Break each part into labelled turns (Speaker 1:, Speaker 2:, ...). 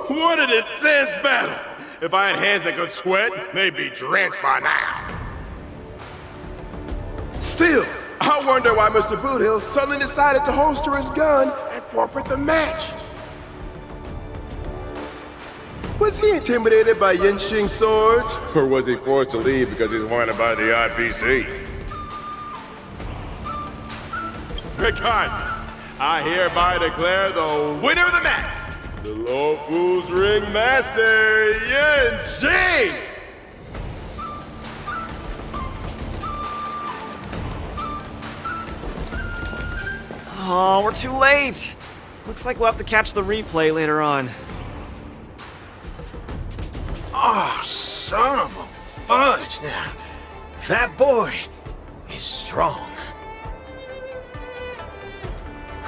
Speaker 1: What an intense battle! If I had hands that could sweat, they'd be drenched by now. Still, I wonder why Mr. Boothill suddenly decided to holster his gun and forfeit the match. Was he intimidated by Yinxing's swords? Or was he forced to leave because he's wanted by the IPC? Regardless, I hereby declare the winner of the match, the Low Fools Ringmaster, Yinxing!
Speaker 2: Oh, we're too late! Looks like we'll have to catch the replay later on.
Speaker 3: Oh, son of a fudge! That boy is strong.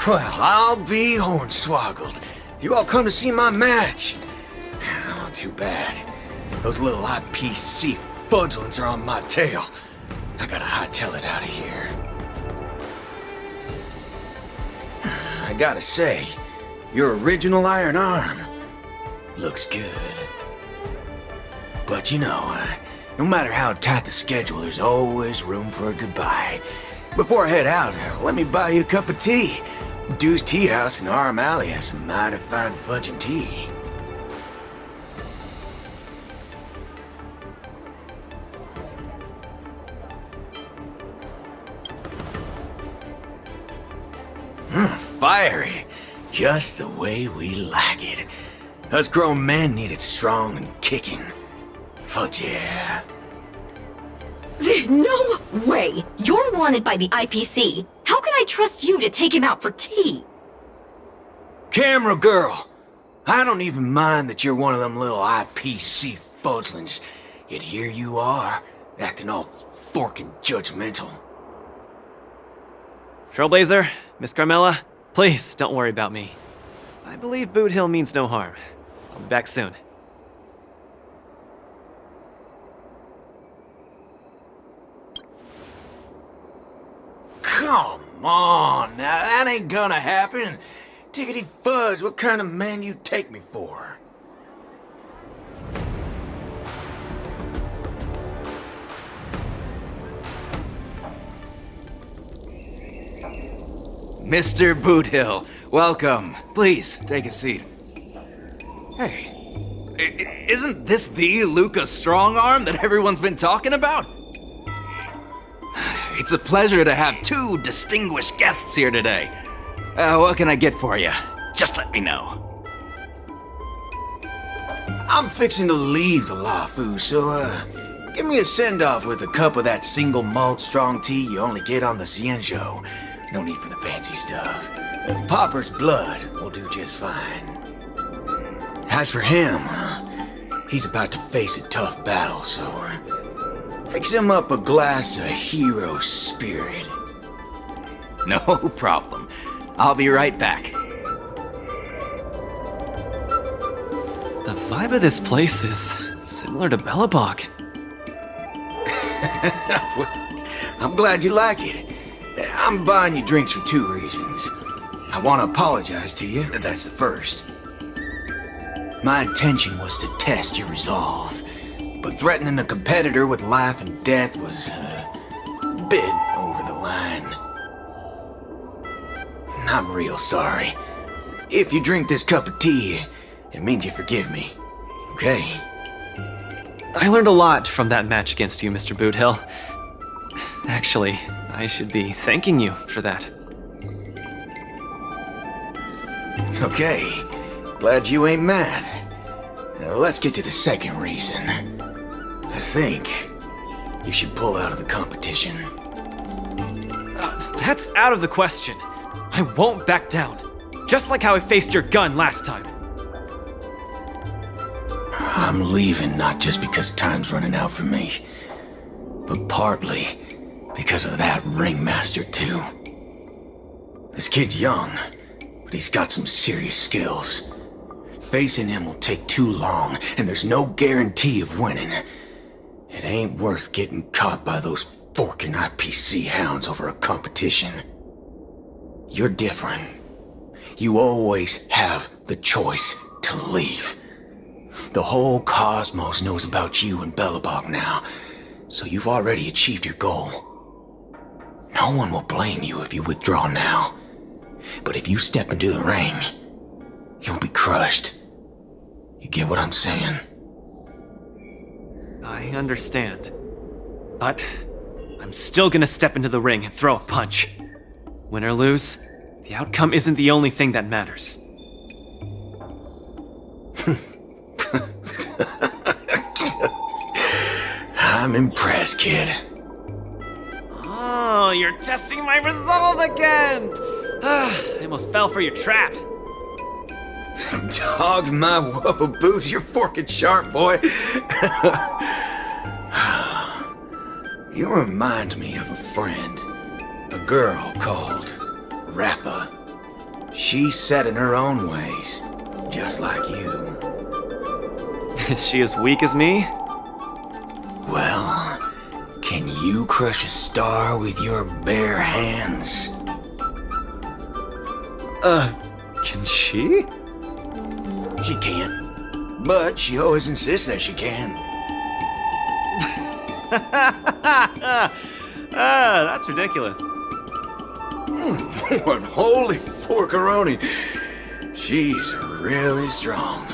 Speaker 3: Well, I'll be hornswoggled. You all come to see my match. Oh, too bad. Those little IPC fudgelings are on my tail. I gotta hightail it out of here. I gotta say, your original iron arm looks good. But you know, no matter how tight the schedule, there's always room for a goodbye. Before I head out, let me buy you a cup of tea. Dew's Tea House in Arm Alley has some mighty fine fudging tea. Fiery, just the way we like it. Us grown men need it strong and kicking. Fudge yeah.
Speaker 4: No way! You're wanted by the IPC. How can I trust you to take him out for tea?
Speaker 3: Camera girl, I don't even mind that you're one of them little IPC fudglings. Yet here you are, acting all forking judgmental.
Speaker 2: Trailblazer, Miss Carmella, please don't worry about me. I believe Boothill means no harm. I'll be back soon.
Speaker 3: Come on, now that ain't gonna happen. Tickety fudge, what kind of man you take me for?
Speaker 5: Mr. Boothill, welcome. Please, take a seat. Hey, isn't this the Luca Strongarm that everyone's been talking about? It's a pleasure to have two distinguished guests here today. What can I get for you? Just let me know.
Speaker 3: I'm fixing to leave the Lafu, so give me a send-off with a cup of that single malt strong tea you only get on the Cienzo. No need for the fancy stuff. Popper's blood will do just fine. As for him, he's about to face a tough battle, so fix him up a glass of hero spirit.
Speaker 5: No problem. I'll be right back.
Speaker 2: The vibe of this place is similar to Bellabog.
Speaker 3: I'm glad you like it. I'm buying you drinks for two reasons. I want to apologize to you, that's the first. My intention was to test your resolve, but threatening a competitor with life and death was a bit over the line. I'm real sorry. If you drink this cup of tea, it means you forgive me, okay?
Speaker 2: I learned a lot from that match against you, Mr. Boothill. Actually, I should be thanking you for that.
Speaker 3: Okay, glad you ain't mad. Now let's get to the second reason. I think you should pull out of the competition.
Speaker 2: That's out of the question. I won't back down. Just like how I faced your gun last time.
Speaker 3: I'm leaving not just because time's running out for me, but partly because of that ringmaster too. This kid's young, but he's got some serious skills. Facing him will take too long, and there's no guarantee of winning. It ain't worth getting caught by those forking IPC hounds over a competition. You're different. You always have the choice to leave. The whole cosmos knows about you and Belobog now, so you've already achieved your goal. No one will blame you if you withdraw now. But if you step into the ring, you'll be crushed. You get what I'm saying?
Speaker 2: I understand. But I'm still gonna step into the ring and throw a punch. Win or lose, the outcome isn't the only thing that matters.
Speaker 3: I'm impressed, kid.
Speaker 2: Oh, you're testing my resolve again! I almost fell for your trap.
Speaker 3: Dog my whoa boots, you're forking sharp, boy. You remind me of a friend. A girl called Rappa. She's set in her own ways, just like you.
Speaker 2: Is she as weak as me?
Speaker 3: Well, can you crush a star with your bare hands?
Speaker 2: Can she?
Speaker 3: She can't, but she always insists that she can.
Speaker 2: That's ridiculous.
Speaker 3: What holy forkaroni! She's really strong.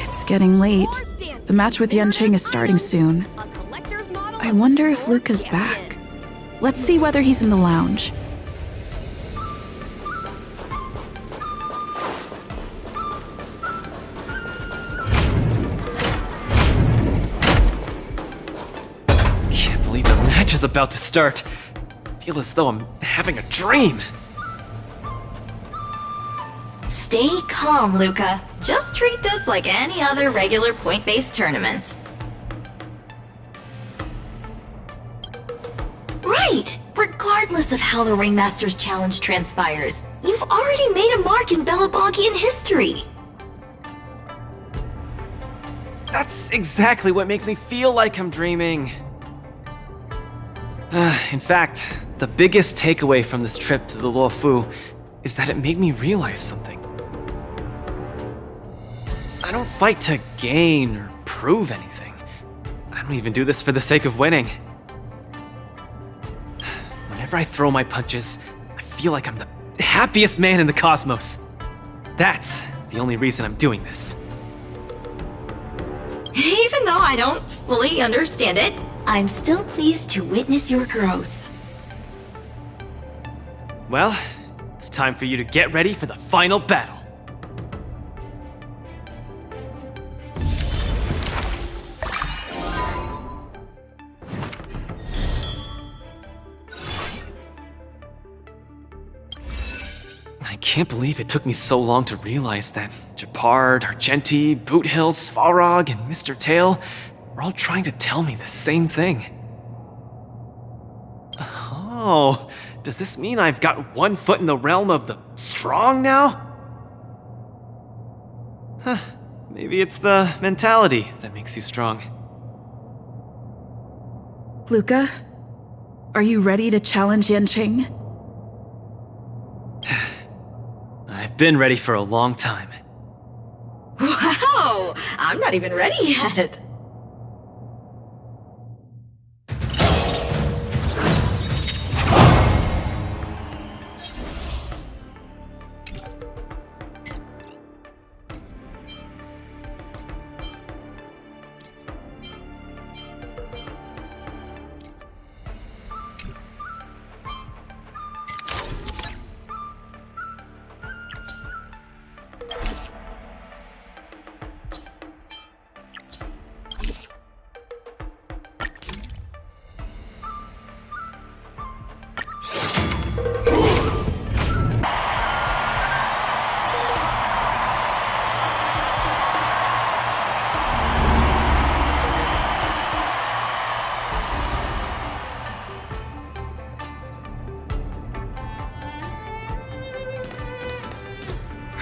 Speaker 6: It's getting late. The match with Yanqing is starting soon. I wonder if Luca's back. Let's see whether he's in the lounge.
Speaker 2: Can't believe the match is about to start. I feel as though I'm having a dream.
Speaker 4: Stay calm, Luca. Just treat this like any other regular point-based tournament. Right! Regardless of how the Ringmaster's Challenge transpires, you've already made a mark in Belobogian history.
Speaker 2: That's exactly what makes me feel like I'm dreaming. In fact, the biggest takeaway from this trip to the Luofu is that it made me realize something. I don't fight to gain or prove anything. I don't even do this for the sake of winning. Whenever I throw my punches, I feel like I'm the happiest man in the cosmos. That's the only reason I'm doing this.
Speaker 4: Even though I don't fully understand it, I'm still pleased to witness your growth.
Speaker 2: Well, it's time for you to get ready for the final battle. I can't believe it took me so long to realize that Gepard, Argenti, Boothill, Svarog, and Mr. Tail were all trying to tell me the same thing. Oh, does this mean I've got one foot in the realm of the strong now? Huh, maybe it's the mentality that makes you strong.
Speaker 6: Luca, are you ready to challenge Yanqing?
Speaker 2: I've been ready for a long time.
Speaker 4: Wow! I'm not even ready yet.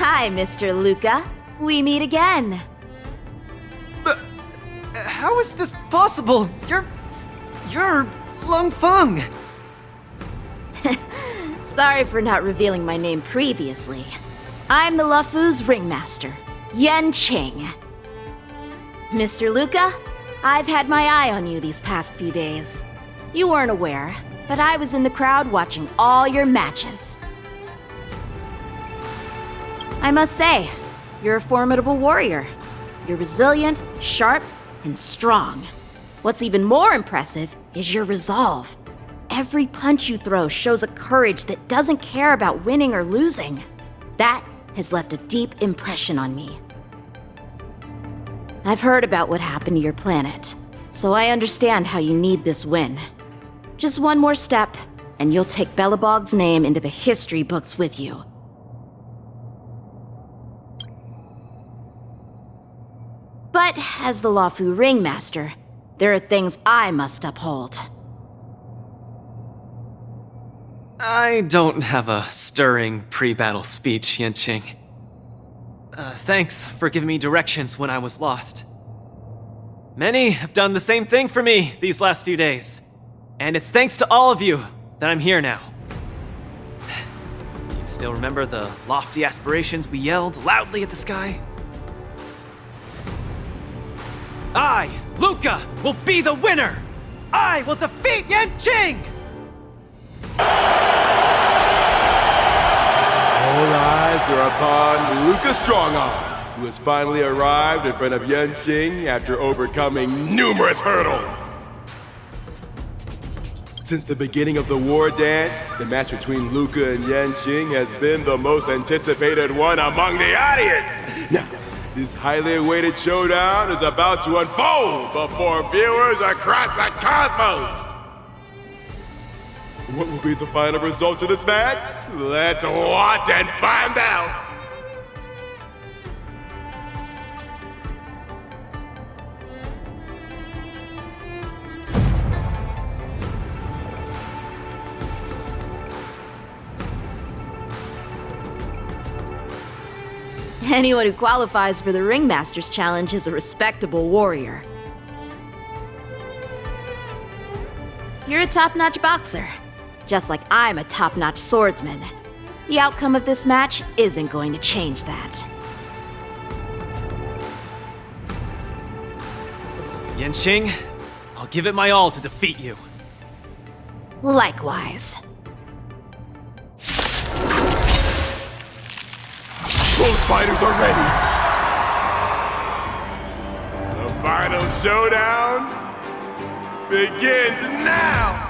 Speaker 7: Hi, Mr. Luca. We meet again.
Speaker 2: How is this possible? You're Lung Feng.
Speaker 7: Sorry for not revealing my name previously. I'm the Luofu's ringmaster, Yanqing. Mr. Luca, I've had my eye on you these past few days. You weren't aware, but I was in the crowd watching all your matches. I must say, you're a formidable warrior. You're resilient, sharp, and strong. What's even more impressive is your resolve. Every punch you throw shows a courage that doesn't care about winning or losing. That has left a deep impression on me. I've heard about what happened to your planet, so I understand how you need this win. Just one more step, and you'll take Belobog's name into the history books with you. But as the Luofu Ringmaster, there are things I must uphold.
Speaker 2: I don't have a stirring pre-battle speech, Yanqing. Thanks for giving me directions when I was lost. Many have done the same thing for me these last few days, and it's thanks to all of you that I'm here now. You still remember the lofty aspirations we yelled loudly at the sky? I, Luca, will be the winner! I will defeat Yanqing!
Speaker 1: All eyes are upon Luca Strongarm, who has finally arrived in front of Yanqing after overcoming numerous hurdles. Since the beginning of the Wardance, the match between Luca and Yanqing has been the most anticipated one among the audience. Now, this highly awaited showdown is about to unfold before viewers across the cosmos. What will be the final result of this match? Let's watch and find out!
Speaker 7: Anyone who qualifies for the Ringmaster's Challenge is a respectable warrior. You're a top-notch boxer, just like I'm a top-notch swordsman. The outcome of this match isn't going to change that.
Speaker 2: Yanqing, I'll give it my all to defeat you.
Speaker 7: Likewise.
Speaker 1: Both fighters are ready. The final showdown begins now.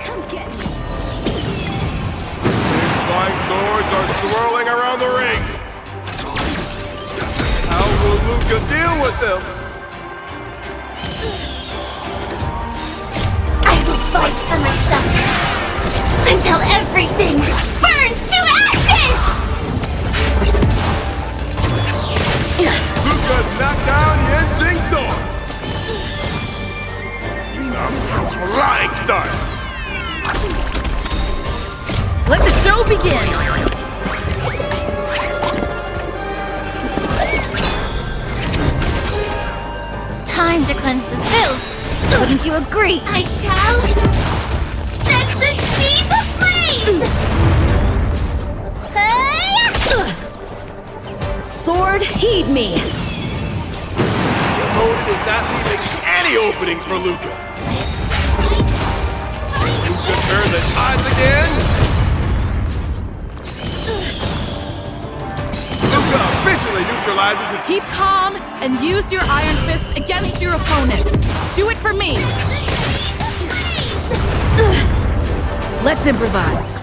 Speaker 7: Come get me.
Speaker 1: His flying swords are swirling around the ring. How will Luca deal with them?
Speaker 4: I will fight for myself until everything burns to ashes!
Speaker 1: Luca's knocked down Yanqing's sword. A flying start.
Speaker 6: Let the show begin!
Speaker 8: Time to cleanse the filth. Wouldn't you agree?
Speaker 4: I shall set the seas ablaze!
Speaker 7: Sword, heed me!
Speaker 1: The opponent is not leaving any openings for Luca. Luca turn the tides again. Luca officially neutralizes his...
Speaker 6: Keep calm and use your Iron Fist against your opponent. Do it for me! Let's improvise.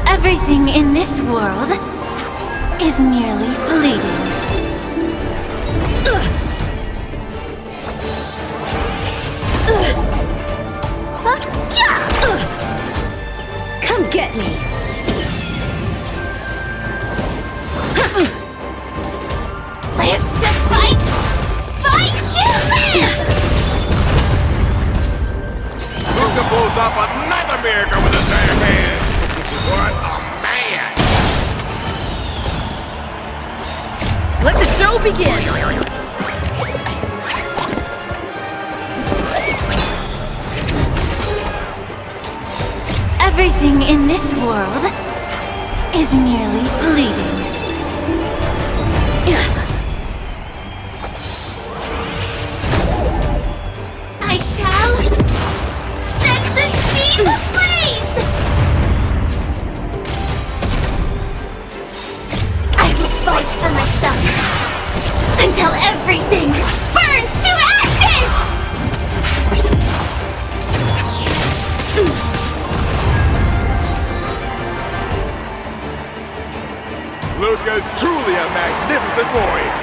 Speaker 8: Everything in this world is merely fleeting.
Speaker 7: Come get me!
Speaker 4: Live to fight! Fight to live!
Speaker 1: Luca pulls off another miracle with his bare hands. What a man!
Speaker 6: Let the show begin!
Speaker 8: Everything in this world is merely fleeting.
Speaker 4: I shall set the seas ablaze! I will fight for myself until everything burns to ashes!
Speaker 1: Luca's truly a magnificent warrior.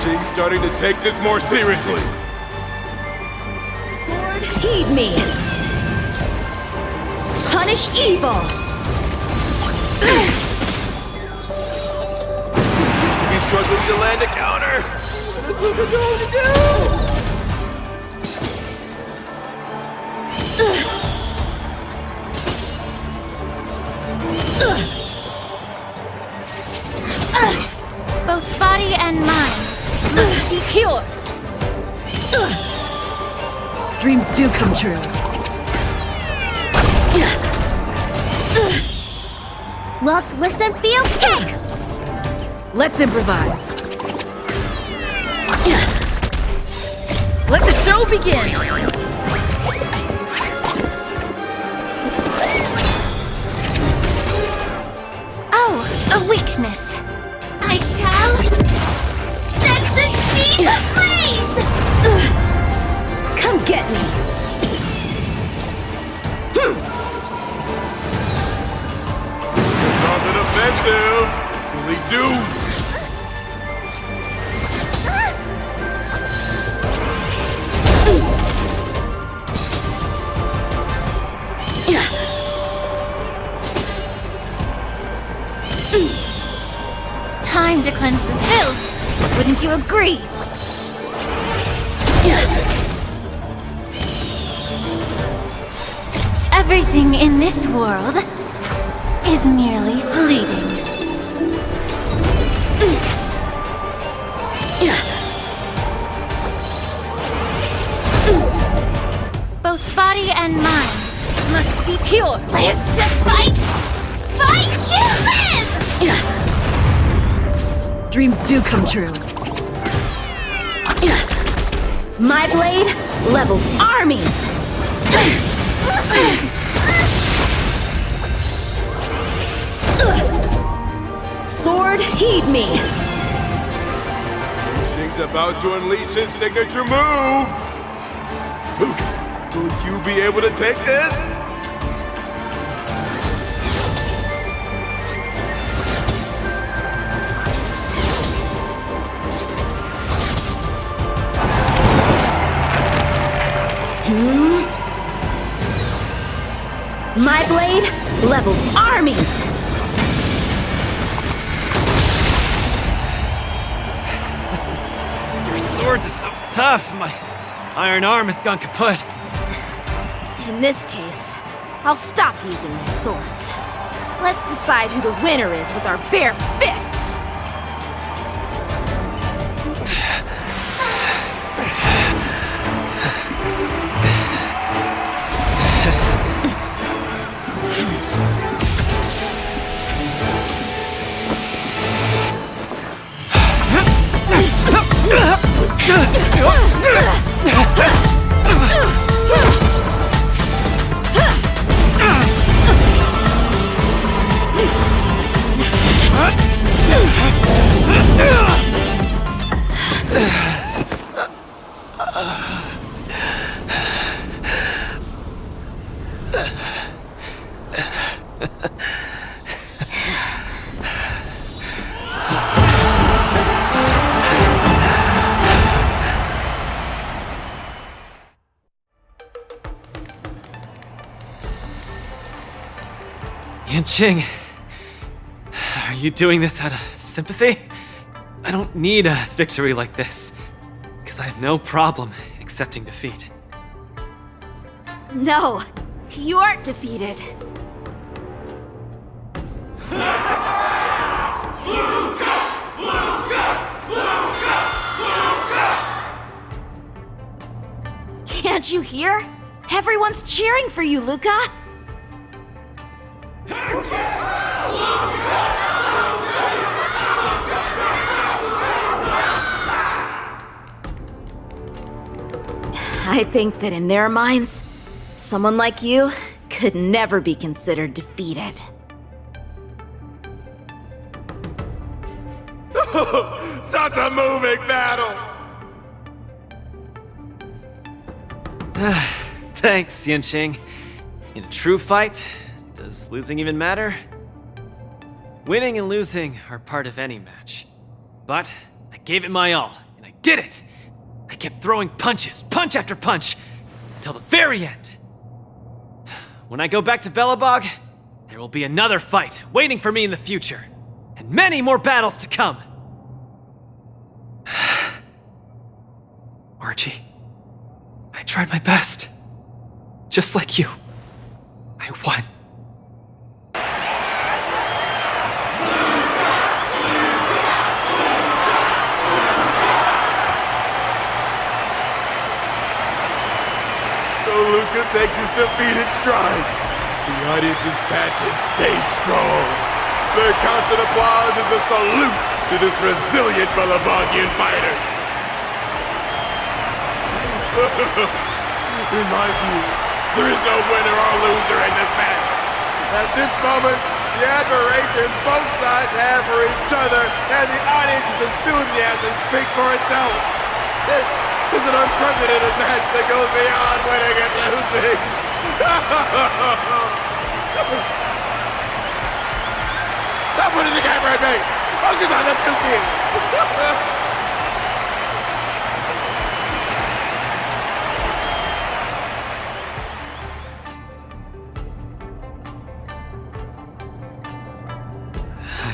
Speaker 1: She's starting to take this more seriously.
Speaker 7: Sword, heed me! Punish evil!
Speaker 1: He's struggling to land a counter. What is Luca going to do?
Speaker 8: Both body and mind must be pure.
Speaker 6: Dreams do come true.
Speaker 7: Look, listen, feel, kick!
Speaker 6: Let's improvise. Let the show begin!
Speaker 8: Oh, a weakness.
Speaker 4: I shall set the seas ablaze!
Speaker 7: Come get me!
Speaker 1: On the defensive. Will he do?
Speaker 8: Time to cleanse the filth. Wouldn't you agree? Everything in this world is merely fleeting. Both body and mind must be pure.
Speaker 4: Live to fight! Fight to live!
Speaker 6: Dreams do come true.
Speaker 7: My blade levels armies! Sword, heed me!
Speaker 1: Shing's about to unleash his signature move. Luca, will you be able to take this?
Speaker 7: My blade levels armies!
Speaker 2: Your swords are so tough. My iron arm has gone kaput.
Speaker 7: In this case, I'll stop using my swords. Let's decide who the winner is with our bare fists!
Speaker 2: Yanqing, are you doing this out of sympathy? I don't need a victory like this, because I have no problem accepting defeat.
Speaker 7: No, you aren't defeated. Can't you hear? Everyone's cheering for you, Luca! I think that in their minds, someone like you could never be considered defeated.
Speaker 1: Such a moving battle!
Speaker 2: Thanks, Yanqing. In a true fight, does losing even matter? Winning and losing are part of any match. But I gave it my all, and I did it! I kept throwing punches, punch after punch, until the very end. When I go back to Belobog, there will be another fight waiting for me in the future, and many more battles to come. Archie, I tried my best. Just like you. I won.
Speaker 1: So Luca takes his defeat in stride. The audience's passion stays strong. Their constant applause is a salute to this resilient Belabogian fighter. In my view, there is no winner or loser in this match. At this moment, the admiration both sides have for each other and the audience's enthusiasm speak for itself. This is an unprecedented match that goes beyond winning and losing. Stop putting the camera at me! Focus on them two kids!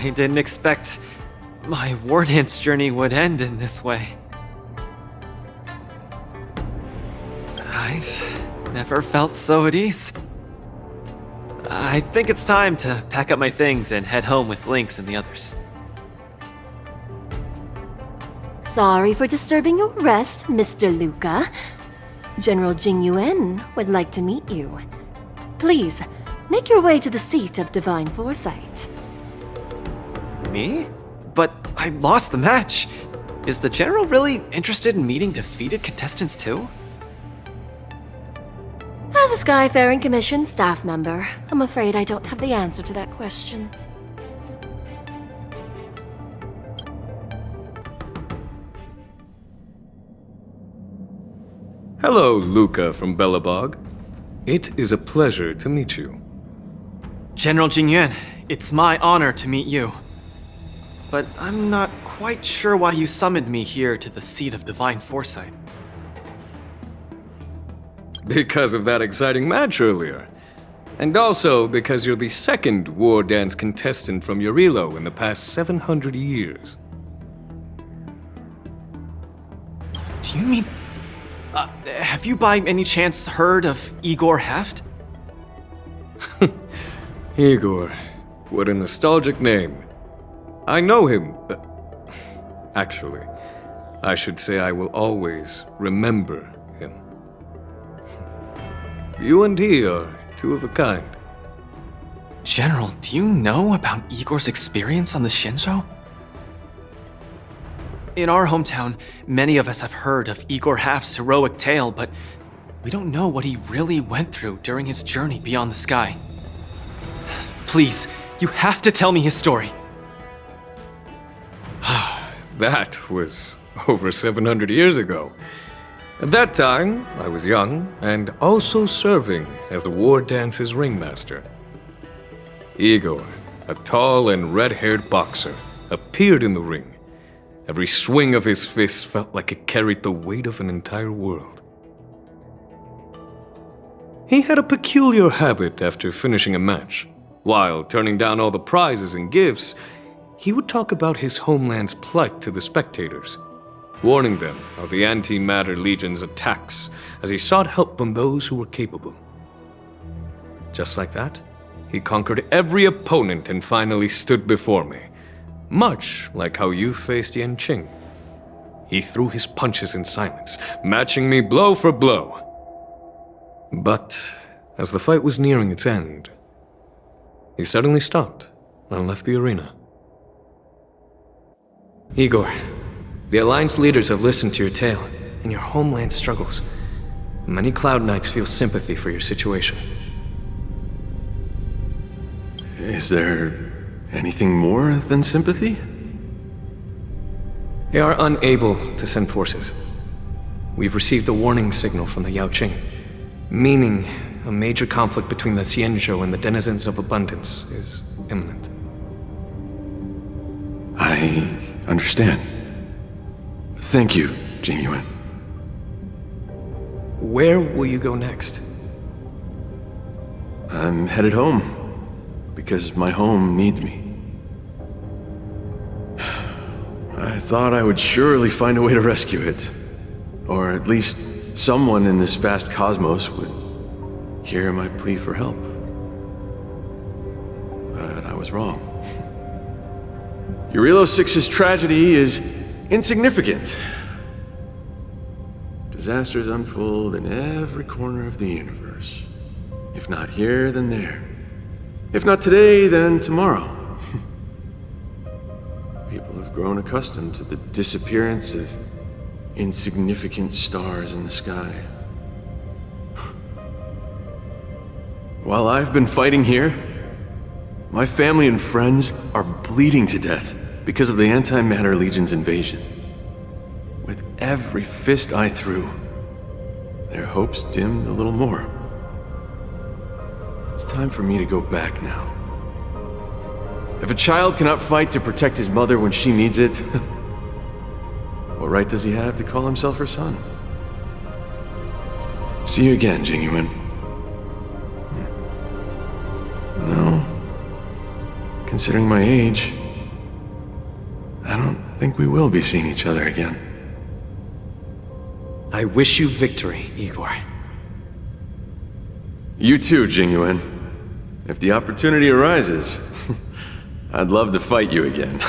Speaker 2: I didn't expect my Wardance journey would end in this way. I've never felt so at ease. I think it's time to pack up my things and head home with Lynx and the others.
Speaker 8: Sorry for disturbing your rest, Mr. Luca. General Jing Yuan would like to meet you. Please, make your way to the seat of Divine Foresight.
Speaker 2: Me? But I lost the match. Is the General really interested in meeting defeated contestants too?
Speaker 8: As a Skyfaring Commission staff member, I'm afraid I don't have the answer to that question.
Speaker 9: Hello, Luca from Belobog. It is a pleasure to meet you.
Speaker 2: General Jingyuan, it's my honor to meet you. But I'm not quite sure why you summoned me here to the seat of Divine Foresight.
Speaker 9: Because of that exciting match earlier. And also because you're the second Wardance contestant from Yorilo in the past 700 years.
Speaker 2: Do you mean... have you by any chance heard of Igor Haft?
Speaker 9: Igor, what a nostalgic name. I know him. Actually, I should say I will always remember him. You and he are two of a kind.
Speaker 2: General, do you know about Igor's experience on the Shinjo? In our hometown, many of us have heard of Igor Haft's heroic tale, but we don't know what he really went through during his journey beyond the sky. Please, you have to tell me his story.
Speaker 9: That was over 700 years ago. At that time, I was young and also serving as the Wardance's ringmaster. Igor, a tall and red-haired boxer, appeared in the ring. Every swing of his fist felt like it carried the weight of an entire world. He had a peculiar habit after finishing a match. While turning down all the prizes and gifts, he would talk about his homeland's plight to the spectators, warning them of the Antimatter Legion's attacks as he sought help from those who were capable. Just like that, he conquered every opponent and finally stood before me, much like how you faced Yanqing. He threw his punches in silence, matching me blow for blow. But as the fight was nearing its end, he suddenly stopped and left the arena. Igor, the Alliance leaders have listened to your tale and your homeland struggles. Many Cloud Knights feel sympathy for your situation.
Speaker 1: Is there anything more than sympathy?
Speaker 9: They are unable to send forces. We've received a warning signal from the Yaoqing, meaning a major conflict between the Xianzhou and the denizens of Abundance is imminent.
Speaker 1: I understand. Thank you, Jingyuan.
Speaker 9: Where will you go next?
Speaker 1: I'm headed home, because my home needs me. I thought I would surely find a way to rescue it. Or at least someone in this vast cosmos would hear my plea for help. But I was wrong. Eurilo 6's tragedy is insignificant. Disasters unfold in every corner of the universe. If not here, then there. If not today, then tomorrow. People have grown accustomed to the disappearance of insignificant stars in the sky. While I've been fighting here, my family and friends are bleeding to death because of the Antimatter Legion's invasion. With every fist I threw, their hopes dimmed a little more. It's time for me to go back now. If a child cannot fight to protect his mother when she needs it, what right does he have to call himself her son? See you again, Jingyuan. No. Considering my age, I don't think we will be seeing each other again.
Speaker 9: I wish you victory, Igor.
Speaker 1: You too, Jingyuan. If the opportunity arises, I'd love to fight you again.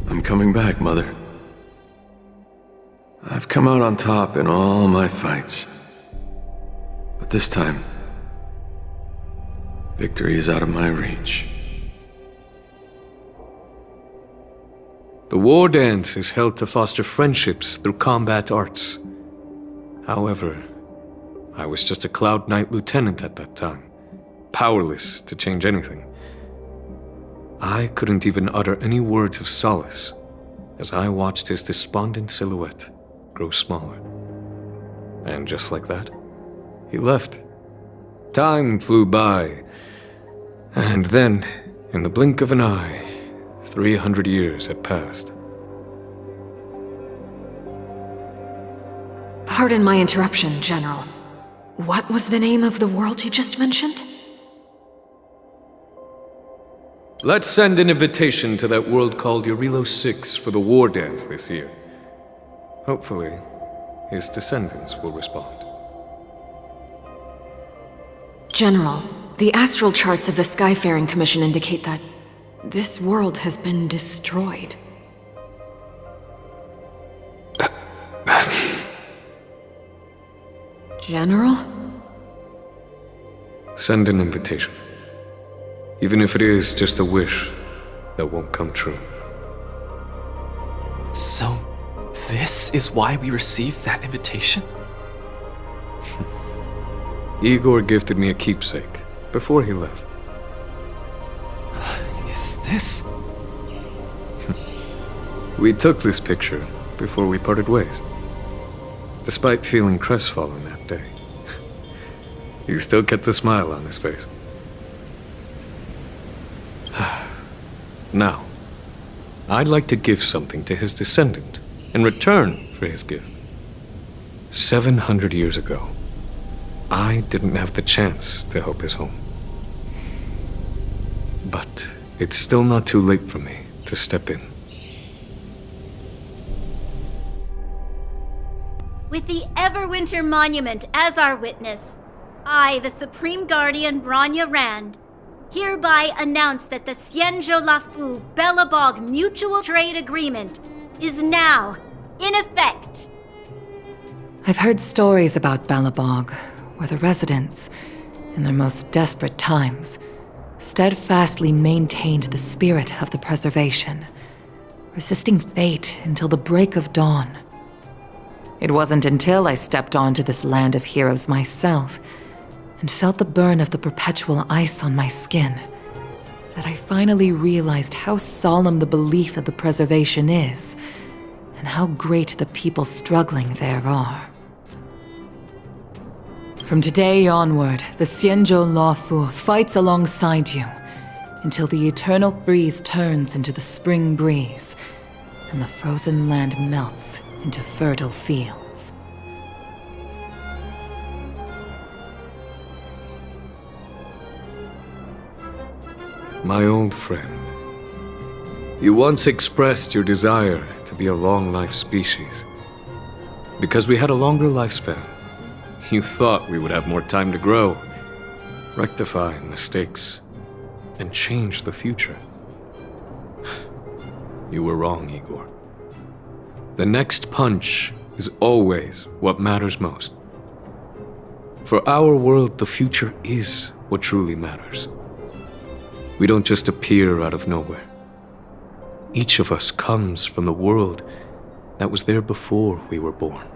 Speaker 1: I'm coming back, Mother. I've come out on top in all my fights. But this time, victory is out of my reach.
Speaker 9: The Wardance is held to foster friendships through combat arts. However, I was just a Cloud Knight lieutenant at that time, powerless to change anything. I couldn't even utter any words of solace as I watched his despondent silhouette grow smaller. And just like that, he left. Time flew by, and then, in the blink of an eye, 300 years had passed.
Speaker 10: Pardon my interruption, General. What was the name of the world you just mentioned?
Speaker 9: Let's send an invitation to that world called Eurilo 6 for the Wardance this year. Hopefully, his descendants will respond.
Speaker 10: General, the astral charts of the Skyfaring Commission indicate that this world has been destroyed. General?
Speaker 9: Send an invitation. Even if it is just a wish that won't come true.
Speaker 2: So, this is why we received that invitation?
Speaker 9: Igor gifted me a keepsake before he left.
Speaker 2: Is this?
Speaker 9: We took this picture before we parted ways. Despite feeling crestfallen that day, he still kept a smile on his face. Now, I'd like to give something to his descendant in return for his gift. 700 years ago, I didn't have the chance to help his home. But it's still not too late for me to step in.
Speaker 11: With the Everwinter Monument as our witness, I, the Supreme Guardian Branya Rand, hereby announce that the Xianzhou Lafu Belobog Mutual Trade Agreement is now in effect.
Speaker 10: I've heard stories about Belobog, where the residents, in their most desperate times, steadfastly maintained the spirit of the preservation,
Speaker 12: resisting fate until the break of dawn. It wasn't until I stepped onto this land of heroes myself and felt the burn of the perpetual ice on my skin that I finally realized how solemn the belief of the preservation is, and how great the people struggling there are. From today onward, the Xianzhou Luofu fights alongside you until the eternal freeze turns into the spring breeze, and the frozen land melts into fertile fields.
Speaker 9: My old friend, you once expressed your desire to be a long-life species. Because we had a longer lifespan, you thought we would have more time to grow, rectify mistakes, and change the future. You were wrong, Igor. The next punch is always what matters most. For our world, the future is what truly matters. We don't just appear out of nowhere. Each of us comes from the world that was there before we were born.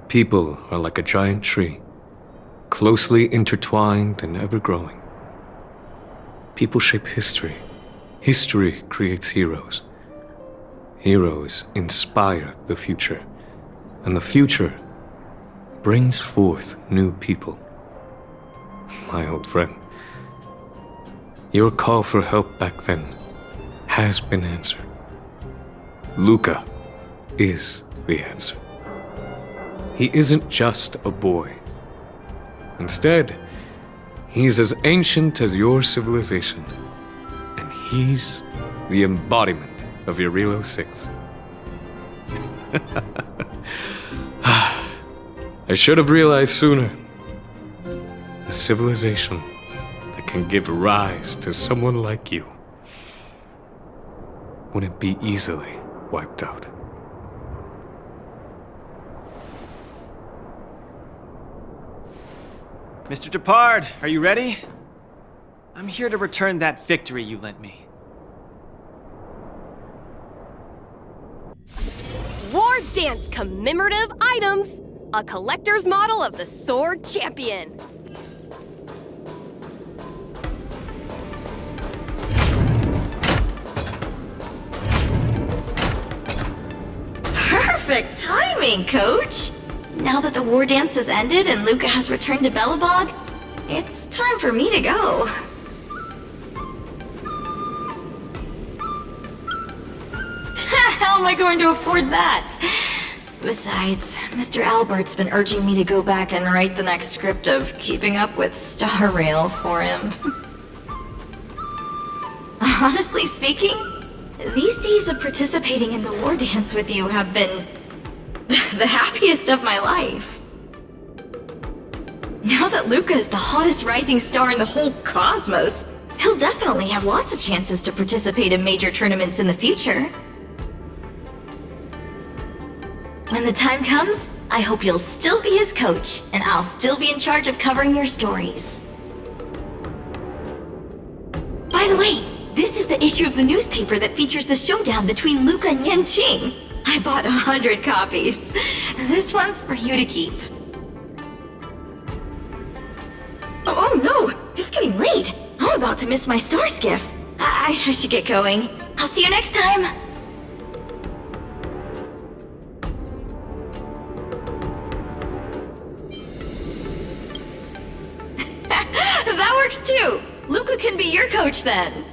Speaker 9: People are like a giant tree, closely intertwined and ever-growing. People shape history. History creates heroes. Heroes inspire the future, and the future brings forth new people. My old friend, your call for help back then has been answered. Luca is the answer. He isn't just a boy. Instead, he's as ancient as your civilization, and he's the embodiment of Yarilo 6. I should have realized sooner. A civilization that can give rise to someone like you wouldn't be easily wiped out.
Speaker 2: Mr. Depard, are you ready? I'm here to return that victory you lent me.
Speaker 13: Wardance commemorative items! A collector's model of the Sword Champion!
Speaker 4: Perfect timing, Coach! Now that the war dance has ended and Luca has returned to Belobog, it's time for me to go. How am I going to afford that? Besides, Mr. Albert's been urging me to go back and write the next script of Keeping Up with Star Rail for him. Honestly speaking, these days of participating in the war dance with you have been the happiest of my life. Now that Luca is the hottest rising star in the whole cosmos, he'll definitely have lots of chances to participate in major tournaments in the future. When the time comes, I hope you'll still be his coach, and I'll still be in charge of covering your stories. By the way, this is the issue of the newspaper that features the showdown between Luca and Yanqing. I bought 100 copies. This one's for you to keep. Oh no! It's getting late! I'm about to miss my star skiff. I should get going. I'll see you next time! That works too! Luca can be your coach then!